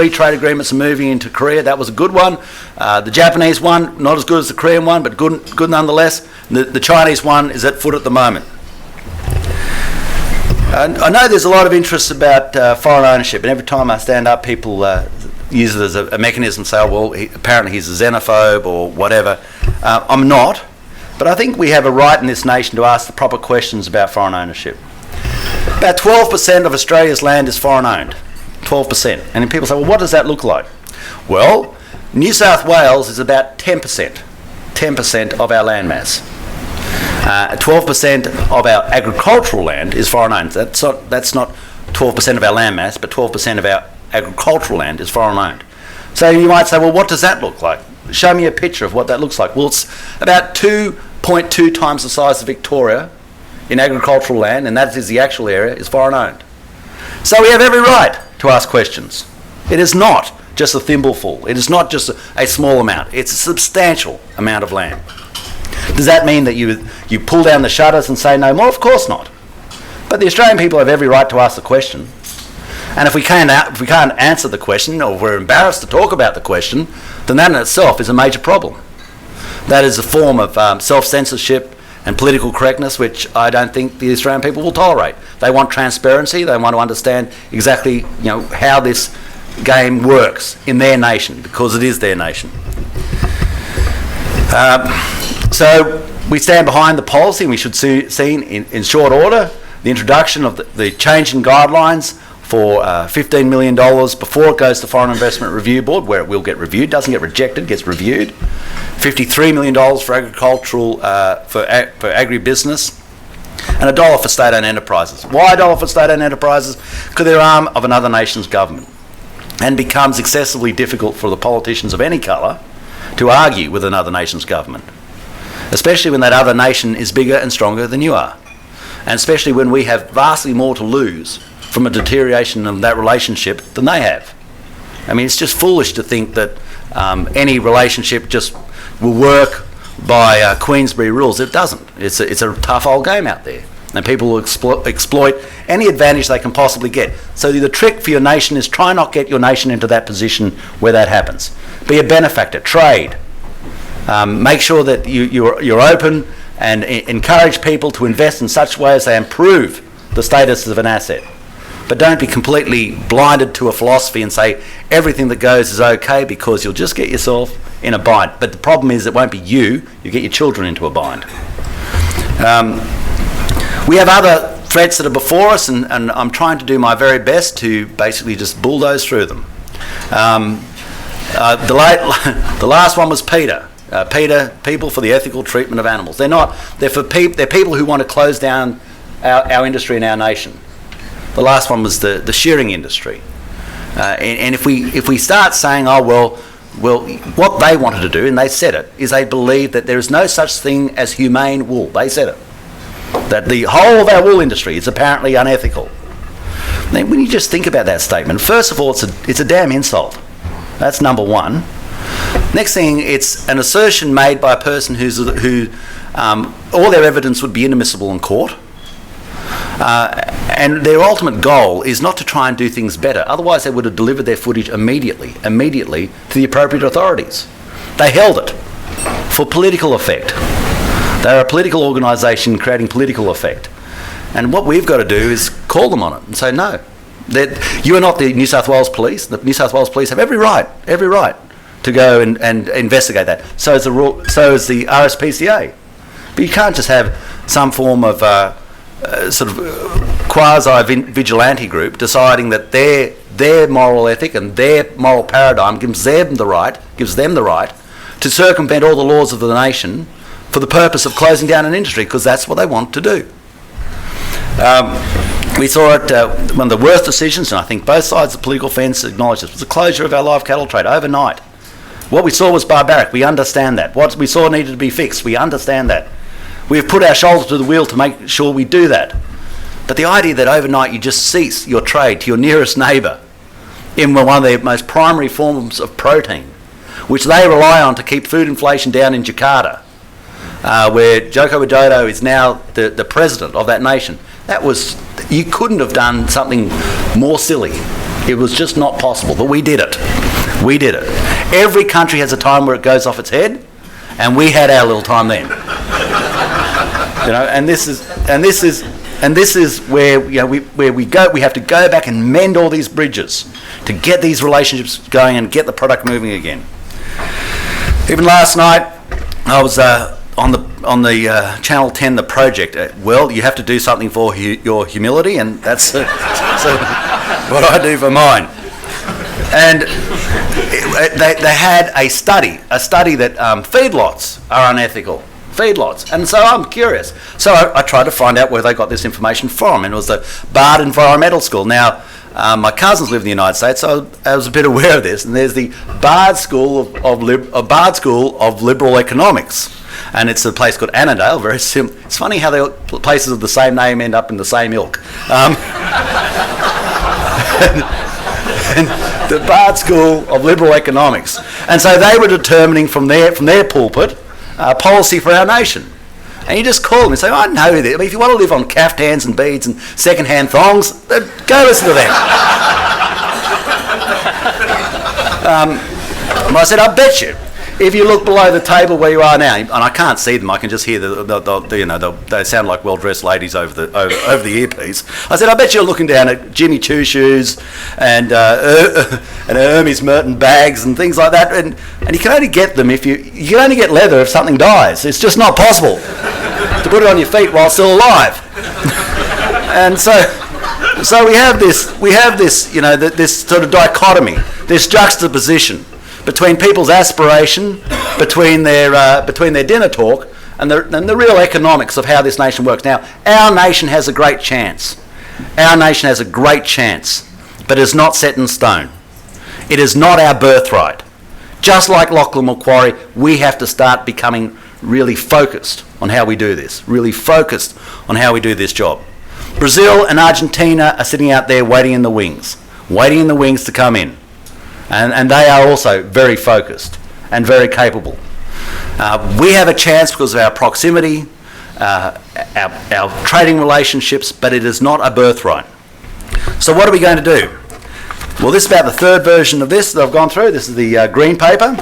free trade agreements are moving into Korea. That was a good one. The Japanese one, not as good as the Korean one, but good nonetheless. The Chinese one is at foot at the moment. I know there's a lot of interest about foreign ownership, and every time I stand up, people use it as a mechanism to say, oh, well, apparently he's a xenophobe or whatever. I'm not, but I think we have a right in this nation to ask the proper questions about foreign ownership. About 12% of Australia's land is foreign owned. 12%. And then people say, well, what does that look like? Well, New South Wales is about 10%. 10% of our land mass. 12% of our agricultural land is foreign owned. That's not 12% of our land mass, but 12% of our agricultural land is foreign owned. So you might say, well, what does that look like? Show me a picture of what that looks like. Well, it's about 2.2 times the size of Victoria in agricultural land, and that is the actual area, is foreign owned. So we have every right to ask questions. It is not just a thimbleful. It is not just a small amount. It's a substantial amount of land. Does that mean that you pull down the shutters and say no more? Of course not. But the Australian people have every right to ask the question. And if we can't answer the question, or we're embarrassed to talk about the question, then that in itself is a major problem. That is a form of self-censorship and political correctness, which I don't think the Australian people will tolerate. They want transparency. They want to understand exactly, how this game works in their nation, because it is their nation. So we stand behind the policy, and we should see in short order the introduction of the change in guidelines for $15 million before it goes to Foreign Investment Review Board, where it will get reviewed. Doesn't get rejected, gets reviewed. $53 million for agricultural, for agribusiness, and $1 for state-owned enterprises. Why $1 for state-owned enterprises? Because they're arm of another nation's government, and becomes excessively difficult for the politicians of any colour to argue with another nation's government, especially when that other nation is bigger and stronger than you are, and especially when we have vastly more to lose from a deterioration of that relationship than they have. I mean, it's just foolish to think that any relationship just will work by Queensberry rules. It doesn't. It's a tough old game out there, and people will exploit any advantage they can possibly get. So the trick for your nation is try not get your nation into that position where that happens. Be a benefactor, trade. Make sure that you're open, and encourage people to invest in such ways they improve the status of an asset. But don't be completely blinded to a philosophy and say everything that goes is okay, because you'll just get yourself in a bind. But the problem is it won't be you get your children into a bind. We have other threats that are before us, and I'm trying to do my very best to basically just bulldoze through them. The last one was PETA. PETA, People for the Ethical Treatment of Animals. They're people who want to close down our industry in our nation. The last one was the shearing industry. And if we start saying, well, what they wanted to do, and they said it, is they believe that there is no such thing as humane wool. They said it. That the whole of our wool industry is apparently unethical. Then when you just think about that statement, first of all, it's a damn insult. That's number one. Next thing, it's an assertion made by a person who all their evidence would be inadmissible in court. And their ultimate goal is not to try and do things better. Otherwise, they would have delivered their footage immediately to the appropriate authorities. They held it for political effect. They're a political organisation creating political effect. And what we've got to do is call them on it and say, no, that you are not the New South Wales Police. The New South Wales Police have every right to go and investigate that. So is the RSPCA. But you can't just have some form of sort of quasi-vigilante group deciding that their moral ethic and their moral paradigm gives them the right to circumvent all the laws of the nation for the purpose of closing down an industry, because that's what they want to do. We saw it, one of the worst decisions, and I think both sides of the political fence acknowledge this, was the closure of our live cattle trade overnight. What we saw was barbaric. We understand that. What we saw needed to be fixed. We understand that. We have put our shoulder to the wheel to make sure we do that. But the idea that overnight you just cease your trade to your nearest neighbour in one of their most primary forms of protein, which they rely on to keep food inflation down in Jakarta, where Joko Widodo is now the president of that nation. You couldn't have done something more silly It was just not possible, but we did it. We did it. Every country has a time where it goes off its head, and we had our little time then. And this is where we have to go back and mend all these bridges to get these relationships going and get the product moving again. Even last night, I was on the Channel 10, The Project. Well, you have to do something for your humility, and that's what I do for mine. And they had a study that feedlots are unethical. Feedlots. And so I'm curious. So I tried to find out where they got this information from, and it was the Bard Environmental School. Now, my cousins live in the United States, so I was a bit aware of this. And there's the Bard School of Liberal Economics, and it's a place called Annandale. Very simple. It's funny how places of the same name end up in the same ilk. And the Bard School of Liberal Economics, and so they were determining from their pulpit policy for our nation. And you just call them and say, I know that. I mean, if you want to live on caftans and beads and second-hand thongs, go listen to them. I said, I bet you, if you look below the table where you are now, and I can't see them, I can just hear they sound like well-dressed ladies over the earpiece. I said, I bet you're looking down at Jimmy Choo shoes and Hermes Merton bags and things like that, and you can only get them you can only get leather if something dies. It's just not possible to put it on your feet while still alive. And so we have this this sort of dichotomy, this juxtaposition between people's aspiration, between their dinner talk, and the real economics of how this nation works. Now, our nation has a great chance. Our nation has a great chance, but it's not set in stone. It is not our birthright. Just like Lachlan Macquarie, we have to start becoming really focused on how we do this, really focused on how we do this job. Brazil and Argentina are sitting out there waiting in the wings to come in. And they are also very focused and very capable. We have a chance because of our proximity, our trading relationships, but it is not a birthright. So what are we going to do? Well, this is about the third version of this that I've gone through. This is the green paper.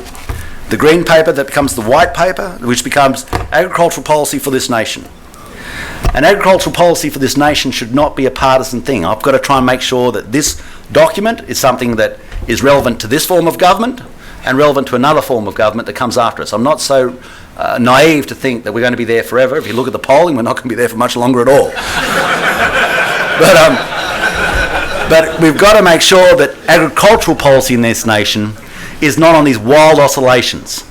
The green paper that becomes the white paper, which becomes agricultural policy for this nation. An agricultural policy for this nation should not be a partisan thing. I've got to try and make sure that this document is something that is relevant to this form of government and relevant to another form of government that comes after us. I'm not so naive to think that we're going to be there forever. If you look at the polling, we're not going to be there for much longer at all. But we've got to make sure that agricultural policy in this nation is not on these wild oscillations,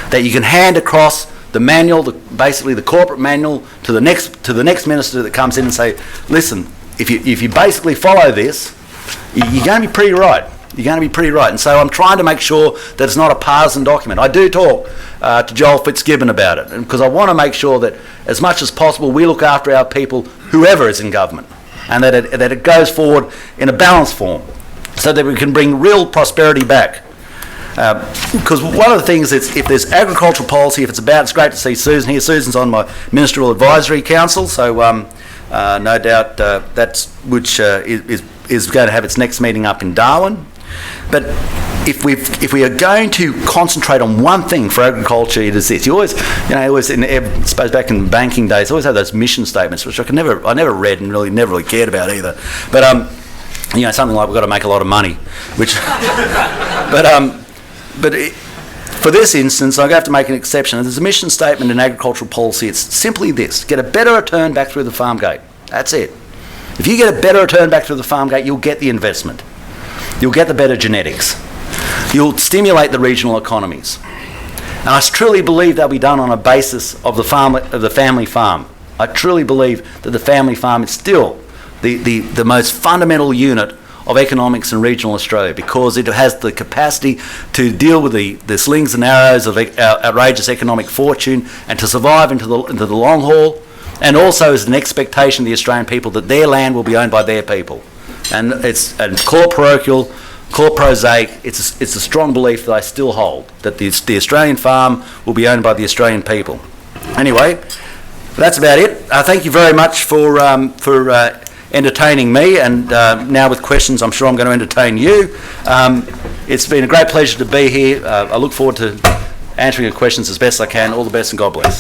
that you can hand across the manual, basically the corporate manual, to the next minister that comes in and say, listen, if you basically follow this, you're going to be pretty right. You're going to be pretty right. And so I'm trying to make sure that it's not a partisan document. I do talk to Joel Fitzgibbon about it, because I want to make sure that as much as possible we look after our people, whoever is in government, and that it goes forward in a balanced form so that we can bring real prosperity back. Because one of the things is, if there's agricultural policy, if it's great to see Susan here. Susan's on my Ministerial Advisory Council, so no doubt which is going to have its next meeting up in Darwin. But if we are going to concentrate on one thing for agriculture, it is this. You always, I suppose back in banking days, I always had those mission statements, which I never read and never really cared about either. But something like, we've got to make a lot of money, which, for this instance, I'm going to have to make an exception. There's a mission statement in agricultural policy. It's simply this: get a better return back through the farm gate. That's it. If you get a better return back through the farm gate, you'll get the investment. You'll get the better genetics. You'll stimulate the regional economies. And I truly believe that'll be done on a basis of the family farm. I truly believe that the family farm is still the most fundamental unit of economics in regional Australia, because it has the capacity to deal with the slings and arrows of outrageous economic fortune and to survive into the long haul, and also is an expectation of the Australian people that their land will be owned by their people. And it's core parochial, core prosaic. It's a strong belief that I still hold, that the Australian farm will be owned by the Australian people. Anyway, that's about it. Thank you very much for entertaining me, and now with questions I'm sure I'm going to entertain you. It's been a great pleasure to be here. I look forward to answering your questions as best I can. All the best and God bless.